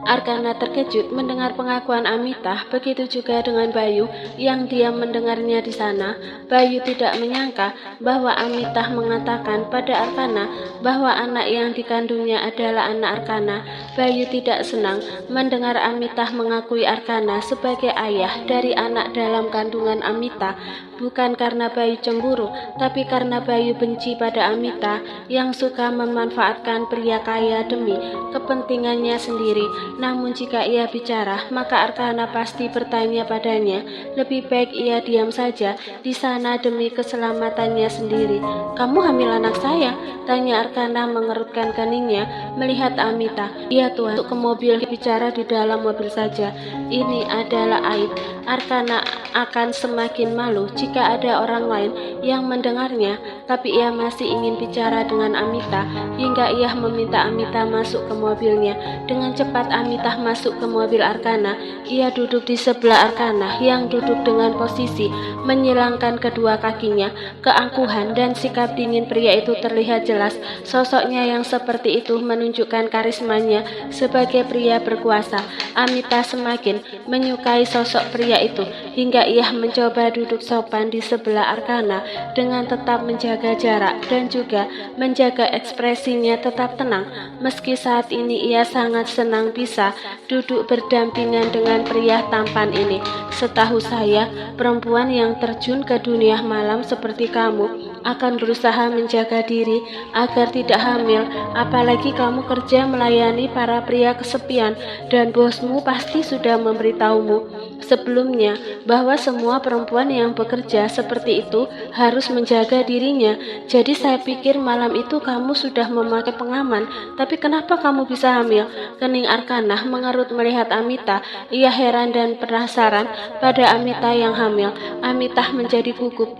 Arkana terkejut mendengar pengakuan Amita, begitu juga dengan Bayu yang diam mendengarnya di sana. Bayu tidak menyangka bahwa Amita mengatakan pada Arkana bahwa anak yang dikandungnya adalah anak Arkana. Bayu tidak senang mendengar Amita mengakui Arkana sebagai ayah dari anak dalam kandungan Amita. Bukan karena Bayu cemburu, tapi karena Bayu benci pada Amita yang suka memanfaatkan pria kaya demi kepentingannya sendiri. Namun jika ia bicara, maka Arkana pasti bertanya padanya. Lebih baik ia diam saja di sana demi keselamatannya sendiri. "Kamu hamil anak saya?" tanya Arkana mengerutkan keningnya melihat Amita. "Iya tuan." Masuk ke mobil, bicara di dalam mobil saja. Ini adalah aib. Arkana akan semakin malu jika ada orang lain yang mendengarnya, tapi ia masih ingin bicara dengan Amita hingga ia meminta Amita masuk ke mobilnya. Dengan cepat Amita masuk ke mobil Arkana. Ia duduk di sebelah Arkana yang duduk dengan posisi menyilangkan kedua kakinya. Keangkuhan dan sikap dingin pria itu terlihat jelas. Sosoknya yang seperti itu menunjukkan karismanya sebagai pria berkuasa. Amita semakin menyukai sosok pria itu hingga ia mencoba duduk sopan di sebelah Arkana dengan tetap menjaga jarak dan juga menjaga ekspresinya tetap tenang. Meski saat ini ia sangat senang bisa duduk berdampingan dengan pria tampan ini. "Setahu saya, perempuan yang terjun ke dunia malam seperti kamu akan berusaha menjaga diri agar tidak hamil, apalagi kamu kerja melayani para pria kesepian dan bosmu pasti sudah memberitahumu sebelumnya bahwa semua perempuan yang bekerja seperti itu harus menjaga dirinya. Jadi saya pikir malam itu kamu sudah memakai pengaman, tapi kenapa kamu bisa hamil?" Kening Arkana mengerut melihat Amita. Ia heran dan penasaran pada Amita yang hamil. Amita menjadi gugup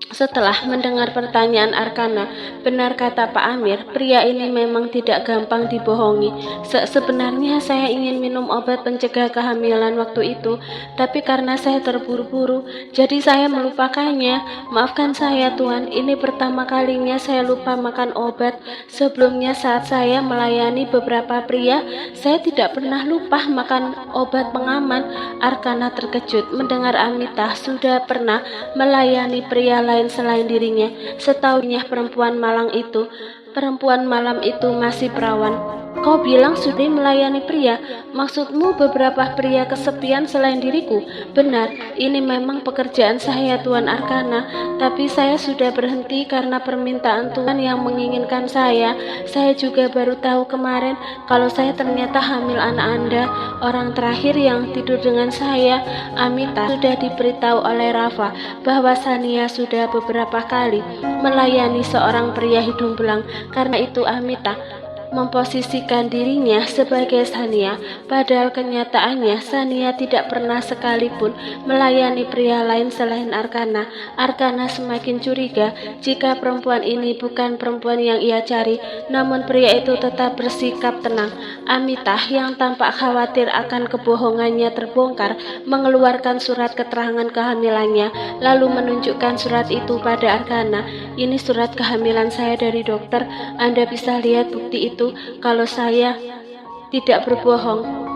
setelah mendengar pertanyaan Arkana. Benar kata Pak Amir, pria ini memang tidak gampang dibohongi. Sebenarnya saya ingin minum obat pencegah kehamilan waktu itu, tapi karena saya terburu-buru, jadi saya melupakannya. Maafkan saya Tuan, ini pertama kalinya saya lupa makan obat. Sebelumnya saat saya melayani beberapa pria, saya tidak pernah lupa makan obat pengaman. Arkana terkejut mendengar Amita sudah pernah melayani pria lain selain dirinya. Setahunya perempuan malam itu masih perawan. "Kau bilang sudah melayani pria? Maksudmu beberapa pria kesepian selain diriku?" "Benar, ini memang pekerjaan saya Tuan Arkana, tapi saya sudah berhenti karena permintaan Tuan yang menginginkan saya. Saya juga baru tahu kemarin kalau saya ternyata hamil anak Anda. Orang terakhir yang tidur dengan saya, Amita, sudah diberitahu oleh Rafa bahwa Sania sudah beberapa kali melayani seorang pria hidung belang. Karena itu Amita memposisikan dirinya sebagai Sania, padahal kenyataannya Sania tidak pernah sekalipun melayani pria lain selain Arkana. Arkana semakin curiga jika perempuan ini bukan perempuan yang ia cari, namun pria itu tetap bersikap tenang. Amita yang tampak khawatir akan kebohongannya terbongkar mengeluarkan surat keterangan kehamilannya, lalu menunjukkan surat itu pada Arkana. "Ini surat kehamilan saya dari dokter. Anda bisa lihat bukti itu kalau saya tidak berbohong."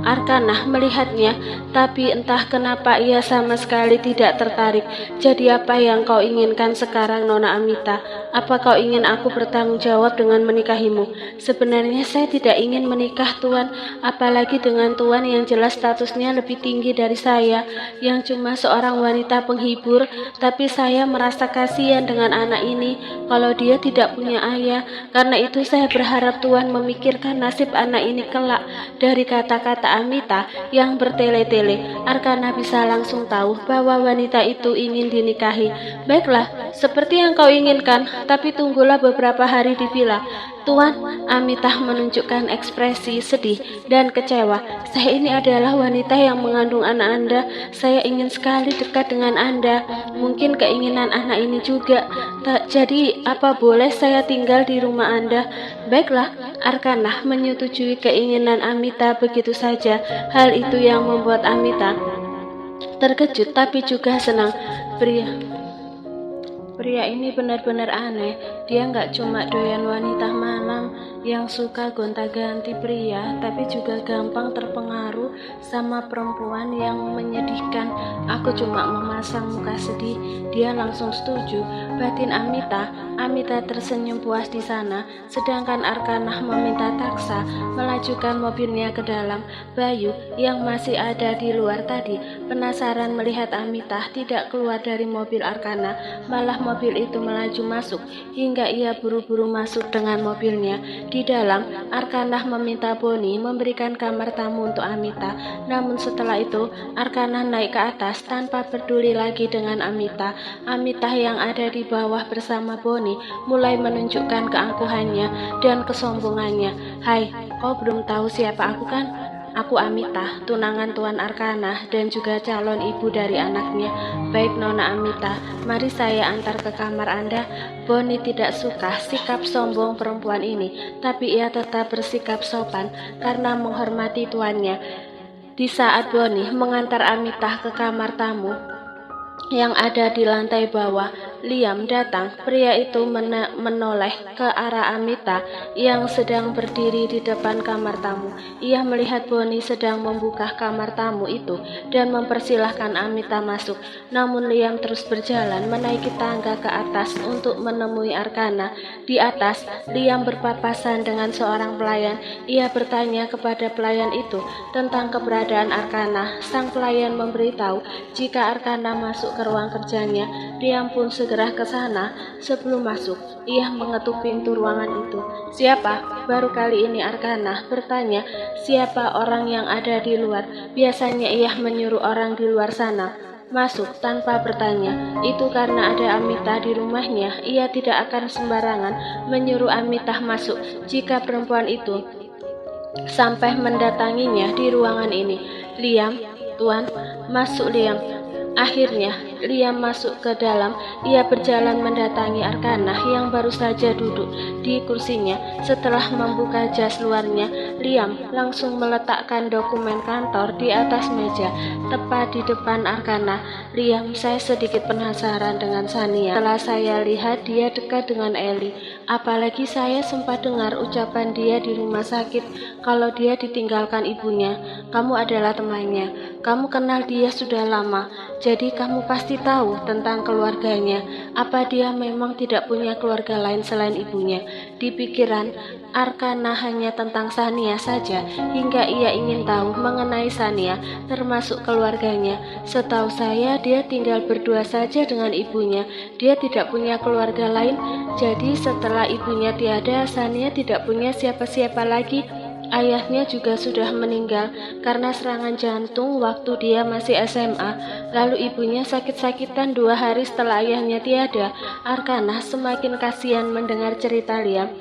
Arkana melihatnya, tapi entah kenapa ia sama sekali tidak tertarik. "Jadi apa yang kau inginkan sekarang, Nona Amita? Apa kau ingin aku bertanggung jawab dengan menikahimu?" "Sebenarnya saya tidak ingin menikah Tuan, apalagi dengan Tuan yang jelas statusnya lebih tinggi dari saya, yang cuma seorang wanita penghibur. Tapi saya merasa kasihan dengan anak ini kalau dia tidak punya ayah. Karena itu saya berharap Tuan memikirkan nasib anak ini kelak." Dari kata-kata Amita yang bertele-tele, Arkana bisa langsung tahu bahwa wanita itu ingin dinikahi. "Baiklah, seperti yang kau inginkan, tapi tunggulah beberapa hari di villa." "Tuan," Amita menunjukkan ekspresi sedih dan kecewa, "saya ini adalah wanita yang mengandung anak Anda. Saya ingin sekali dekat dengan Anda. Mungkin keinginan anak ini juga. Jadi apa boleh saya tinggal di rumah Anda?" "Baiklah." Arkana menyetujui keinginan Amita begitu saja. Hal itu yang membuat Amita terkejut tapi juga senang. Pria ini benar-benar aneh. Dia nggak cuma doyan wanita malam yang suka gonta-ganti pria, tapi juga gampang terpengaruh sama perempuan yang menyedihkan. Aku cuma memasang muka sedih. Dia langsung setuju. Batin Amita tersenyum puas di sana, sedangkan Arkanah meminta Taksa melajukan mobilnya ke dalam. Bayu yang masih ada di luar tadi penasaran melihat Amita tidak keluar dari mobil Arkana, malah mobil itu melaju masuk hingga ia buru-buru masuk dengan mobilnya. Di dalam, Arkanah meminta Boni memberikan kamar tamu untuk Amita. Namun setelah itu, Arkanah naik ke atas tanpa peduli lagi dengan Amita. Amita yang ada di bawah bersama Boni mulai menunjukkan keangkuhannya dan kesombongannya. Hai, kau belum tahu siapa aku kan? Aku Amita, tunangan Tuan Arkana dan juga calon ibu dari anaknya. Baik Nona Amita, mari saya antar ke kamar Anda. Boni tidak suka sikap sombong perempuan ini, tapi ia tetap bersikap sopan karena menghormati tuannya. Di saat Boni mengantar Amita ke kamar tamu yang ada di lantai bawah, Liam datang. Pria itu menoleh ke arah Amita yang sedang berdiri di depan kamar tamu. Ia melihat Boni sedang membuka kamar tamu itu dan mempersilahkan Amita masuk. Namun Liam terus berjalan menaiki tangga ke atas untuk menemui Arkana. Di atas, Liam berpapasan dengan seorang pelayan. Ia bertanya kepada pelayan itu tentang keberadaan Arkana. Sang pelayan memberitahu jika Arkana masuk ke ruang kerjanya. Liam pun segera ke sana. Sebelum masuk, ia mengetuk pintu ruangan itu. Siapa? Baru kali ini Arkana bertanya siapa orang yang ada di luar. Biasanya ia menyuruh orang di luar sana masuk tanpa bertanya. Itu karena ada Amita di rumahnya. Ia tidak akan sembarangan menyuruh Amita masuk jika perempuan itu sampai mendatanginya di ruangan ini. Liam, Tuan, masuk Liam. Akhirnya, Liam masuk ke dalam. Ia berjalan mendatangi Arkana yang baru saja duduk di kursinya. Setelah membuka jas luarnya, Liam langsung meletakkan dokumen kantor di atas meja, tepat di depan Arkana. Liam, saya sedikit penasaran dengan Sania. Setelah saya lihat dia dekat dengan Eli. Apalagi saya sempat dengar ucapan dia di rumah sakit kalau dia ditinggalkan ibunya. Kamu adalah temannya. Kamu kenal dia sudah lama. Jadi kamu pasti tahu tentang keluarganya. Apa dia memang tidak punya keluarga lain selain ibunya? Di pikiran Arkana hanya tentang Sania saja, hingga ia ingin tahu mengenai Sania, termasuk keluarganya. Setahu saya dia tinggal berdua saja dengan ibunya. Dia tidak punya keluarga lain. Jadi setelah ibunya tiada, Sania tidak punya siapa-siapa lagi. Ayahnya juga sudah meninggal karena serangan jantung waktu dia masih SMA. Lalu ibunya sakit-sakitan 2 hari setelah ayahnya tiada. Arkana semakin kasihan mendengar cerita Liam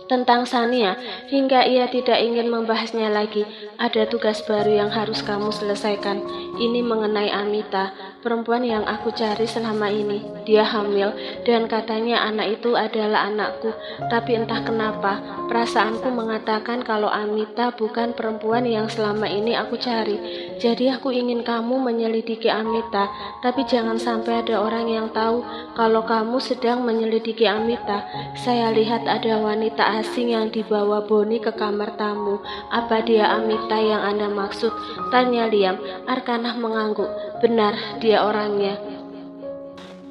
tentang Sania hingga ia tidak ingin membahasnya lagi. Ada tugas baru yang harus kamu selesaikan. Ini mengenai Amita, perempuan yang aku cari selama ini. Dia hamil dan katanya anak itu adalah anakku. Tapi entah kenapa perasaanku mengatakan kalau Amita bukan perempuan yang selama ini aku cari. Jadi aku ingin kamu menyelidiki Amita, tapi jangan sampai ada orang yang tahu kalau kamu sedang menyelidiki Amita. Saya lihat ada wanita asing yang dibawa Boni ke kamar tamu. Apa dia Amita yang Anda maksud? Tanya Liam. Arkana mengangguk. Benar, dia orangnya.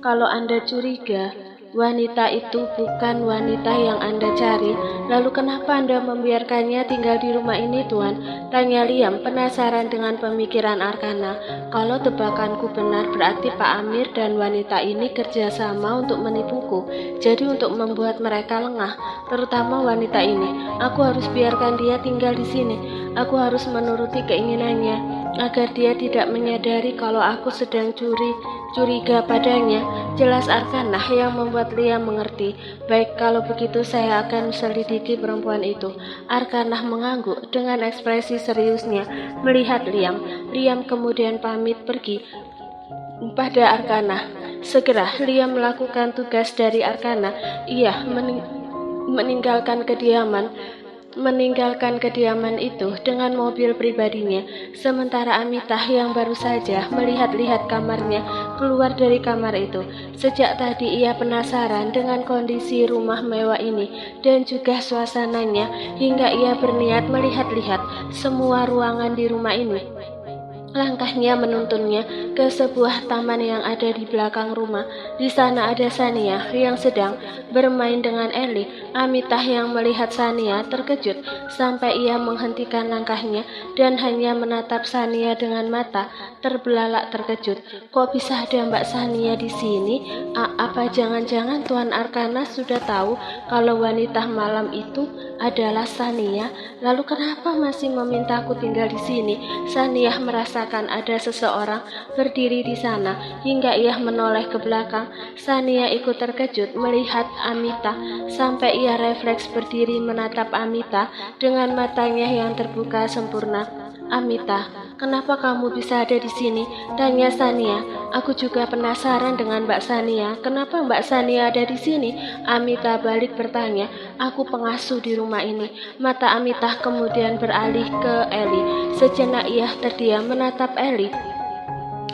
Kalau Anda curiga wanita itu bukan wanita yang Anda cari, lalu kenapa Anda membiarkannya tinggal di rumah ini, Tuan? Tanya Liam, penasaran dengan pemikiran Arkana. Kalau tebakanku benar, berarti Pak Amir dan wanita ini kerjasama untuk menipuku. Jadi untuk membuat mereka lengah, terutama wanita ini. Aku harus biarkan dia tinggal di sini. Aku harus menuruti keinginannya agar dia tidak menyadari kalau aku sedang curiga padanya. Jelas Arkana yang membuat Liam mengerti. Baik, kalau begitu saya akan selidiki perempuan itu. Arkana mengangguk dengan ekspresi seriusnya melihat Liam. Liam kemudian pamit pergi pada Arkana. Segera Liam melakukan tugas dari Arkana. Ia meninggalkan kediaman meninggalkan kediaman itu dengan mobil pribadinya, sementara Amitah yang baru saja melihat-lihat kamarnya keluar dari kamar itu. Sejak tadi ia penasaran dengan kondisi rumah mewah ini dan juga suasananya, hingga ia berniat melihat-lihat semua ruangan di rumah ini. Langkahnya menuntunnya ke sebuah taman yang ada di belakang rumah. Di sana ada Sania yang sedang bermain dengan Eli. Amitah yang melihat Sania terkejut sampai ia menghentikan langkahnya dan hanya menatap Sania dengan mata terbelalak terkejut. Kok bisa ada Mbak Sania di sini? Apa jangan-jangan Tuan Arkana sudah tahu kalau wanita malam itu adalah Sania? Lalu kenapa masih memintaku tinggal di sini? Sania merasa ada seseorang berdiri di sana hingga ia menoleh ke belakang. Sania ikut terkejut melihat Amitah sampai ia refleks berdiri menatap Amitah dengan matanya yang terbuka sempurna. Amitah, kenapa kamu bisa ada di sini? Tanya Sania. Aku juga penasaran dengan Mbak Sania. Kenapa Mbak Sania ada di sini? Amitah balik bertanya. Aku pengasuh di rumah ini. Mata Amitah kemudian beralih ke Eli. Sejenak ia terdiam menatap Eli.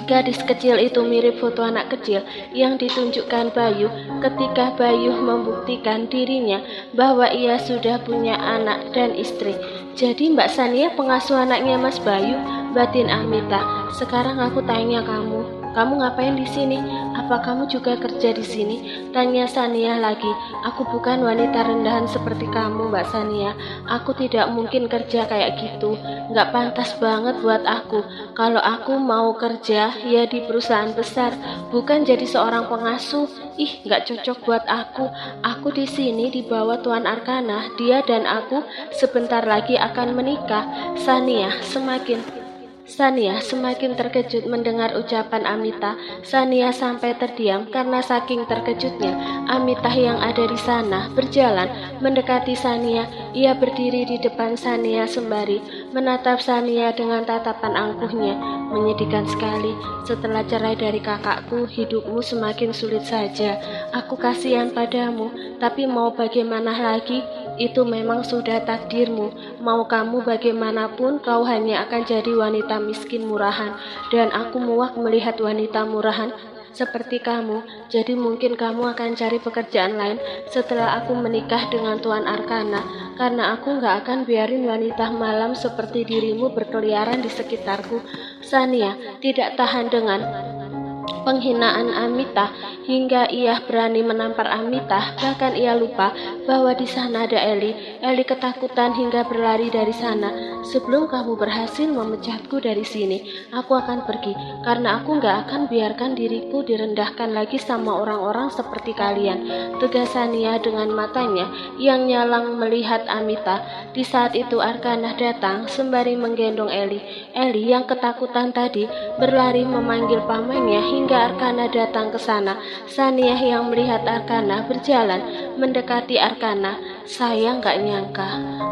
Gadis kecil itu mirip foto anak kecil yang ditunjukkan Bayu ketika Bayu membuktikan dirinya bahwa ia sudah punya anak dan istri. Jadi Mbak Sania pengasuh anaknya Mas Bayu, batin Amitah. Sekarang aku tanya kamu ngapain di sini? Apa kamu juga kerja di sini? Tanya Sania lagi. Aku bukan wanita rendahan seperti kamu, Mbak Sania. Aku tidak mungkin kerja kayak gitu. Nggak pantas banget buat aku. Kalau aku mau kerja, ya di perusahaan besar, bukan jadi seorang pengasuh. Nggak cocok buat aku. Aku di sini di bawah Tuan Arkana. Dia dan aku sebentar lagi akan menikah. Sania semakin terkejut mendengar ucapan Amitah. Sania sampai terdiam karena saking terkejutnya. Amitah yang ada di sana berjalan mendekati Sania. Ia berdiri di depan Sania sembari menatap Sania dengan tatapan angkuhnya. Menyedihkan sekali. Setelah cerai dari kakakku, hidupmu semakin sulit saja. Aku kasihan padamu, tapi mau bagaimana lagi? Itu memang sudah takdirmu. Mau kamu bagaimanapun, kau hanya akan jadi wanita miskin murahan. Dan aku muak melihat wanita murahan seperti kamu. Jadi mungkin kamu akan cari pekerjaan lain setelah aku menikah dengan Tuan Arkana. Karena aku gak akan biarin wanita malam seperti dirimu berkeliaran di sekitarku. Sania tidak tahan dengan penghinaan Amitah hingga ia berani menampar Amitah. Bahkan ia lupa bahwa di sana ada Eli. Eli ketakutan hingga berlari dari sana. Sebelum kamu berhasil memecatku dari sini, aku akan pergi karena aku gak akan biarkan diriku direndahkan lagi sama orang-orang seperti kalian. Tegas Sania dengan matanya yang nyalang melihat Amitah. Di saat itu Arkana datang sembari menggendong Eli. Eli yang ketakutan tadi berlari memanggil pamannya hingga Arkana datang ke sana. Sania yang melihat Arkana berjalan mendekati Arkana. Saya nggak nyangka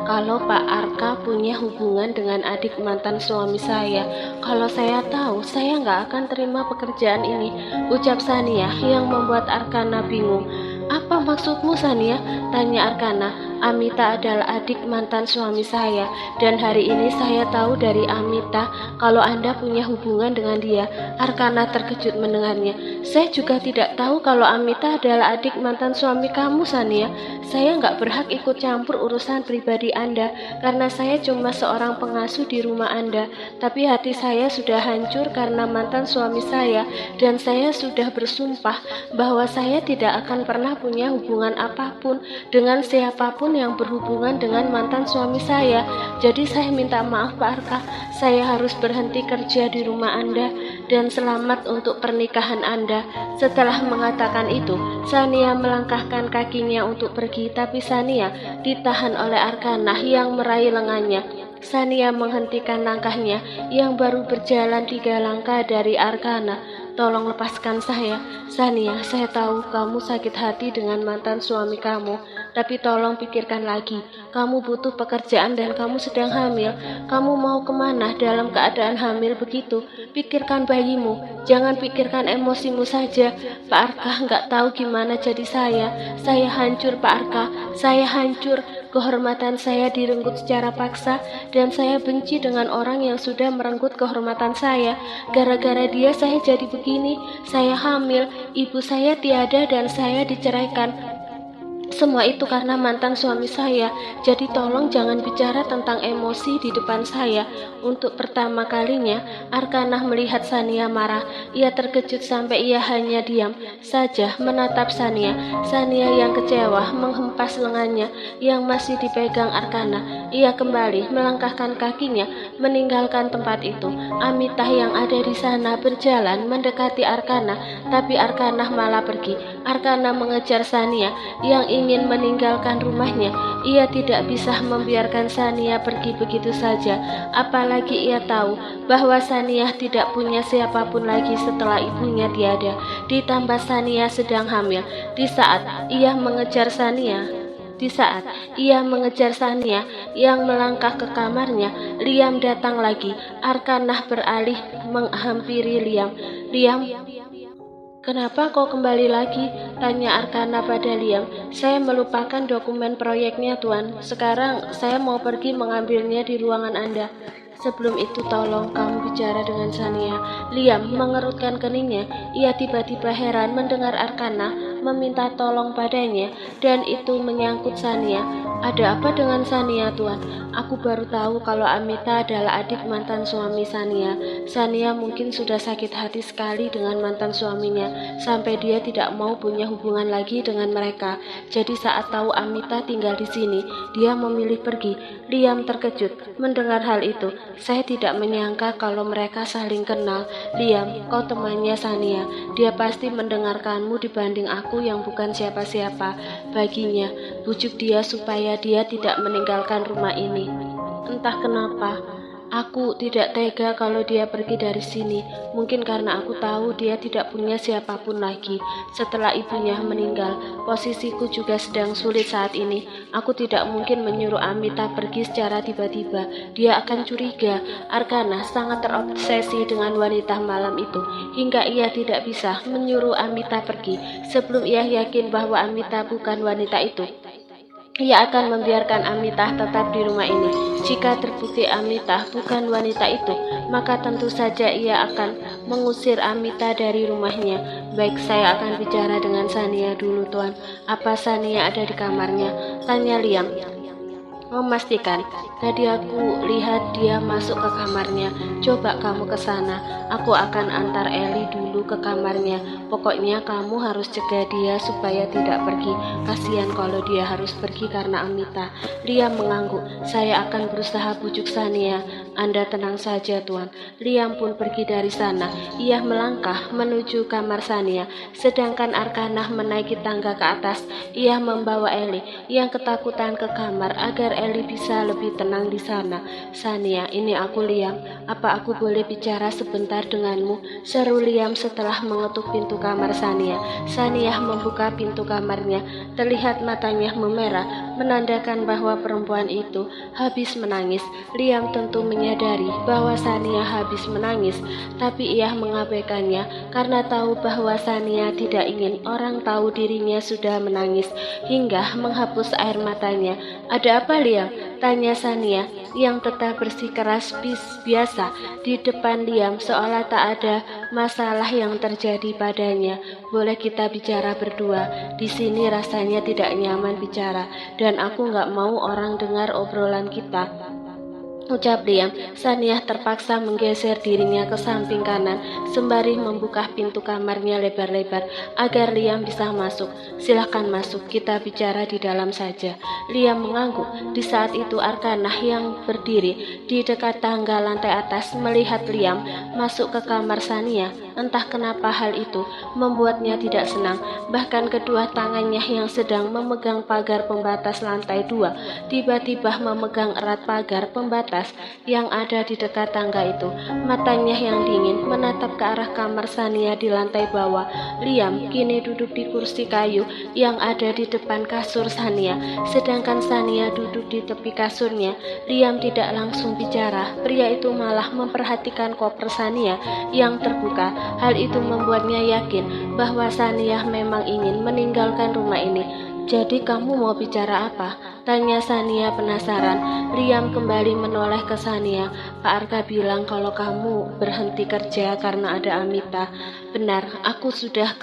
kalau Pak Arka punya hubungan dengan adik mantan suami saya. Kalau saya tahu, saya nggak akan terima pekerjaan ini, ucap Sania yang membuat Arkana bingung. Apa maksudmu, Sania? Tanya Arkana. Amitah adalah adik mantan suami saya, dan hari ini saya tahu dari Amitah kalau Anda punya hubungan dengan dia. Arkana terkejut mendengarnya. Saya juga tidak tahu kalau Amitah adalah adik mantan suami kamu, Sania. Saya nggak berhak ikut campur urusan pribadi Anda, karena saya cuma seorang pengasuh di rumah Anda. Tapi hati saya sudah hancur karena mantan suami saya, dan saya sudah bersumpah bahwa saya tidak akan pernah punya hubungan apapun dengan siapapun yang berhubungan dengan mantan suami saya. Jadi saya minta maaf Pak Arka, saya harus berhenti kerja di rumah Anda, dan selamat untuk pernikahan Anda. Setelah mengatakan itu, Sania melangkahkan kakinya untuk pergi, tapi Sania ditahan oleh Arkana yang meraih lengannya. Sania menghentikan langkahnya yang baru berjalan 3 langkah dari Arkana. Tolong lepaskan saya, Sania. Saya tahu kamu sakit hati dengan mantan suami kamu, tapi tolong pikirkan lagi. Kamu butuh pekerjaan dan kamu sedang hamil. Kamu mau kemana dalam keadaan hamil begitu? Pikirkan bayimu, jangan pikirkan emosimu saja. Pak Arka nggak tahu gimana jadi saya. Saya hancur Pak Arka, saya hancur. kehormatan saya direnggut secara paksa, dan saya benci dengan orang yang sudah merenggut kehormatan saya. Gara-gara dia saya jadi begini, saya hamil, ibu saya tiada dan saya diceraikan. Semua itu karena mantan suami saya. Jadi tolong jangan bicara tentang emosi di depan saya. Untuk pertama kalinya, Arkanah melihat Sania marah. Ia terkejut sampai ia hanya diam saja menatap Sania. Sania yang kecewa menghempas lengannya yang masih dipegang Arkanah. Ia kembali melangkahkan kakinya meninggalkan tempat itu. Amitah yang ada di sana berjalan mendekati Arkanah, tapi Arkanah malah pergi. Arkanah mengejar Sania yang ingin meninggalkan rumahnya. Ia tidak bisa membiarkan Sania pergi begitu saja, apalagi ia tahu bahwa Sania tidak punya siapapun lagi setelah ibunya tiada. Ditambah Sania sedang hamil. Di saat ia mengejar Sania yang melangkah ke kamarnya, Liam datang lagi. Arkanah beralih menghampiri Liam. "Liam, kenapa kau kembali lagi?" tanya Arkanah pada Liam. "Saya melupakan dokumen proyeknya, Tuan. Sekarang saya mau pergi mengambilnya di ruangan Anda." "Sebelum itu tolong kamu bicara dengan Sania." Liam mengerutkan keningnya. Ia tiba-tiba heran mendengar Arkanah meminta tolong padanya, dan itu menyangkut Sania. "Ada apa dengan Sania, Tuan?" "Aku baru tahu kalau Amita adalah adik mantan suami Sania. Sania mungkin sudah sakit hati sekali dengan mantan suaminya, sampai dia tidak mau punya hubungan lagi dengan mereka. Jadi saat tahu Amita tinggal di sini, dia memilih pergi." Liam terkejut mendengar hal itu. "Saya tidak menyangka kalau mereka saling kenal." "Liam, kau temannya Sania. Dia pasti mendengarkanmu dibanding aku yang bukan siapa-siapa baginya. Bujuk dia supaya dia tidak meninggalkan rumah ini." "Entah kenapa, aku tidak tega kalau dia pergi dari sini. Mungkin karena aku tahu dia tidak punya siapapun lagi. Setelah ibunya meninggal, posisiku juga sedang sulit saat ini. Aku tidak mungkin menyuruh Amita pergi secara tiba-tiba. Dia akan curiga." Arkanah sangat terobsesi dengan wanita malam itu, hingga ia tidak bisa menyuruh Amita pergi sebelum ia yakin bahwa Amita bukan wanita itu. Ia akan membiarkan Amitah tetap di rumah ini. Jika terbukti Amitah bukan wanita itu, maka tentu saja ia akan mengusir Amitah dari rumahnya. "Baik, saya akan bicara dengan Sania dulu, Tuan." "Apa Sania ada di kamarnya?" tanya Liam memastikan. "Tadi aku lihat dia masuk ke kamarnya. Coba kamu ke sana. Aku akan antar Eli dulu ke kamarnya. Pokoknya kamu harus cegah dia supaya tidak pergi. Kasihan kalau dia harus pergi karena Amita." Liam mengangguk. "Saya akan berusaha bujuk Sania." "Anda tenang saja, Tuan." Liam pun pergi dari sana. Ia melangkah menuju kamar Sania, sedangkan Arkanah menaiki tangga ke atas. Ia membawa Eli yang ketakutan ke kamar agar Eli bisa lebih tenang di sana. "Sania, ini aku Liam. Apa aku boleh bicara sebentar denganmu?" seru Liam setelah mengetuk pintu kamar Sania. Sania membuka pintu kamarnya. Terlihat matanya memerah, menandakan bahwa perempuan itu habis menangis. Liam tentu menyadari bahwa Sania habis menangis, tapi ia mengabaikannya karena tahu bahwa Sania tidak ingin orang tahu dirinya sudah menangis, hingga menghapus air matanya. "Ada apa, Liam?" tanya Sania yang tetap bersikeras biasa di depan Liam seolah tak ada masalah yang terjadi padanya. "Boleh kita bicara berdua? Di sini rasanya tidak nyaman bicara, dan aku nggak mau orang dengar obrolan kita," ucap Liam. Sania terpaksa menggeser dirinya ke samping kanan sembari membuka pintu kamarnya lebar-lebar agar Liam bisa masuk. "Silahkan masuk, kita bicara di dalam saja." Liam mengangguk. Di saat itu Arkanah yang berdiri di dekat tangga lantai atas melihat Liam masuk ke kamar Sania. Entah kenapa hal itu membuatnya tidak senang. Bahkan kedua tangannya yang sedang memegang pagar pembatas lantai 2 tiba-tiba memegang erat pagar pembatas yang ada di dekat tangga itu. Matanya yang dingin menatap ke arah kamar Sania di lantai bawah. Liam kini duduk di kursi kayu yang ada di depan kasur Sania, sedangkan Sania duduk di tepi kasurnya. Liam tidak langsung bicara. Pria itu malah memperhatikan koper Sania yang terbuka. Hal itu membuatnya yakin bahwa Sania memang ingin meninggalkan rumah ini. Jadi kamu mau bicara apa? Tanya Sania penasaran. Liam kembali menoleh ke Sania. Pak Arka bilang kalau kamu berhenti kerja karena ada Amita. Benar, aku sudah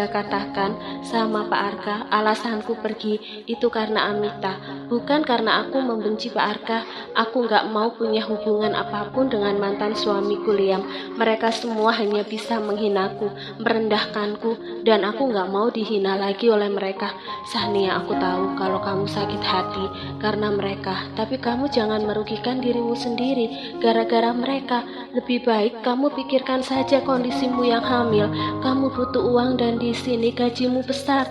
katakan sama Pak Arka, alasanku pergi itu karena Amita, bukan karena aku membenci Pak Arka. Aku nggak mau punya hubungan apapun dengan mantan suamiku Liam. Mereka semua hanya bisa menghinaku, merendahkanku, dan aku nggak mau dihina lagi oleh mereka. Sania, aku tahu kalau kamu sakit hati karena mereka, tapi kamu jangan merugikan dirimu sendiri gara-gara mereka. Lebih baik kamu pikirkan saja kondisimu yang hamil. Kamu butuh uang dan di sini gajimu besar.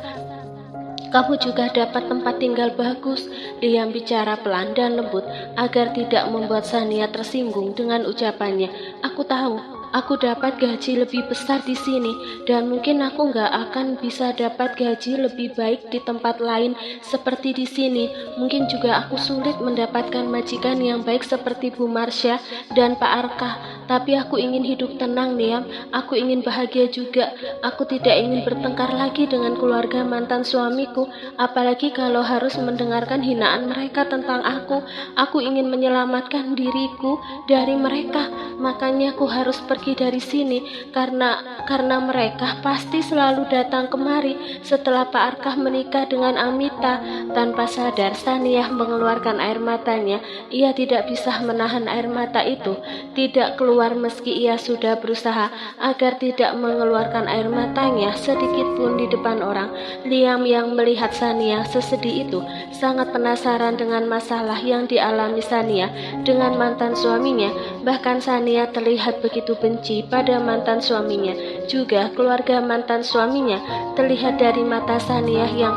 Kamu juga dapat tempat tinggal bagus. Liam bicara pelan dan lembut agar tidak membuat Sania tersinggung dengan ucapannya. Aku tahu, aku dapat gaji lebih besar di sini dan mungkin aku nggak akan bisa dapat gaji lebih baik di tempat lain seperti di sini. Mungkin juga aku sulit mendapatkan majikan yang baik seperti Bu Marsha dan Pak Arka. Tapi aku ingin hidup tenang, Liam. Aku ingin bahagia juga. Aku tidak ingin bertengkar lagi dengan keluarga mantan suamiku, apalagi kalau harus mendengarkan hinaan mereka tentang aku. Aku ingin menyelamatkan diriku dari mereka. Makanya aku harus pergi dari sini karena mereka pasti selalu datang kemari setelah Pak Arka menikah dengan Amita. Tanpa sadar, Sania mengeluarkan air matanya. Ia tidak bisa menahan air mata itu tidak keluar meski ia sudah berusaha agar tidak mengeluarkan air matanya sedikit pun di depan orang. Liam yang melihat Sania sesedih itu sangat penasaran dengan masalah yang dialami Sania dengan mantan suaminya. Bahkan Sania terlihat begitu benci pada mantan suaminya. Juga keluarga mantan suaminya terlihat dari mata Sania yang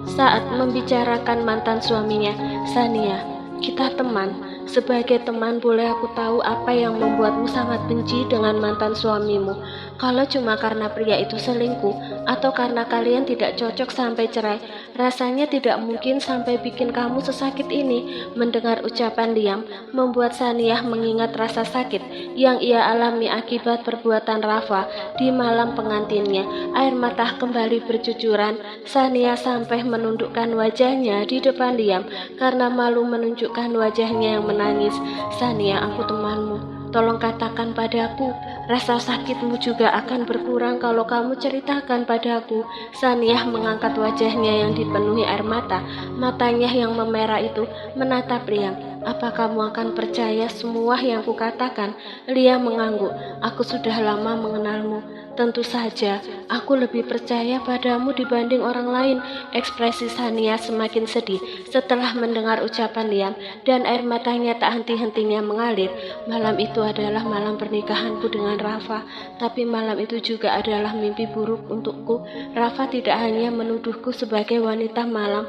saat membicarakan mantan suaminya. Sania, kita teman. Sebagai teman, boleh aku tahu apa yang membuatmu sangat benci dengan mantan suamimu? Kalau cuma karena pria itu selingkuh atau karena kalian tidak cocok sampai cerai, rasanya tidak mungkin sampai bikin kamu sesakit ini. Mendengar ucapan Liam membuat Sania mengingat rasa sakit yang ia alami akibat perbuatan Rafa di malam pengantinnya. Air mata kembali bercucuran. Sania sampai menundukkan wajahnya di depan Liam karena malu menunjukkan wajahnya yang menangis. Sania, aku temanmu. Tolong katakan padaku, rasa sakitmu juga akan berkurang kalau kamu ceritakan padaku. Sania mengangkat wajahnya yang dipenuhi air mata. Matanya yang memerah itu menatap Liam. Apa kamu akan percaya semua yang kukatakan? Liam mengangguk. Aku sudah lama mengenalmu. Tentu saja, aku lebih percaya padamu dibanding orang lain. Ekspresi Sania semakin sedih setelah mendengar ucapan Liam dan air matanya tak henti-hentinya mengalir. Malam itu adalah malam pernikahanku dengan Rafa, tapi malam itu juga adalah mimpi buruk untukku. Rafa tidak hanya menuduhku sebagai wanita malam,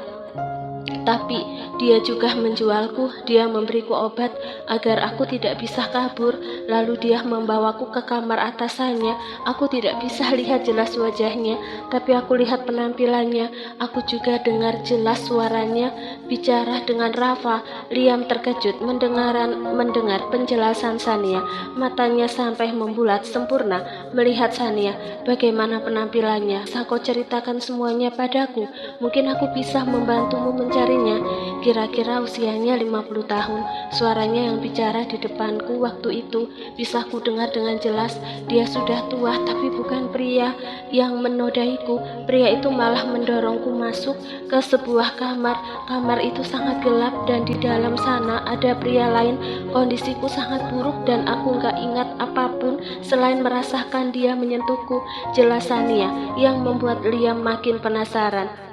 tapi dia juga menjualku. Dia memberiku obat agar aku tidak bisa kabur. Lalu dia membawaku ke kamar atasannya. Aku tidak bisa lihat jelas wajahnya, tapi aku lihat penampilannya. Aku juga dengar jelas suaranya bicara dengan Rafa. Liam terkejut mendengar penjelasan Sania. Matanya sampai membulat sempurna melihat Sania. Bagaimana penampilannya? Kau ceritakan semuanya padaku. Mungkin aku bisa membantumu mencarinya. Kira-kira usianya 50 tahun. Suaranya yang bicara di depanku waktu itu bisa ku dengar dengan jelas. Dia sudah tua, tapi bukan pria yang menodaiku. Pria itu malah mendorongku masuk ke sebuah kamar. Kamar itu sangat gelap dan di dalam sana ada pria lain. Kondisiku sangat buruk dan aku gak ingat apapun selain merasakan dia menyentuhku. Jelas Sania yang membuat Liam makin penasaran.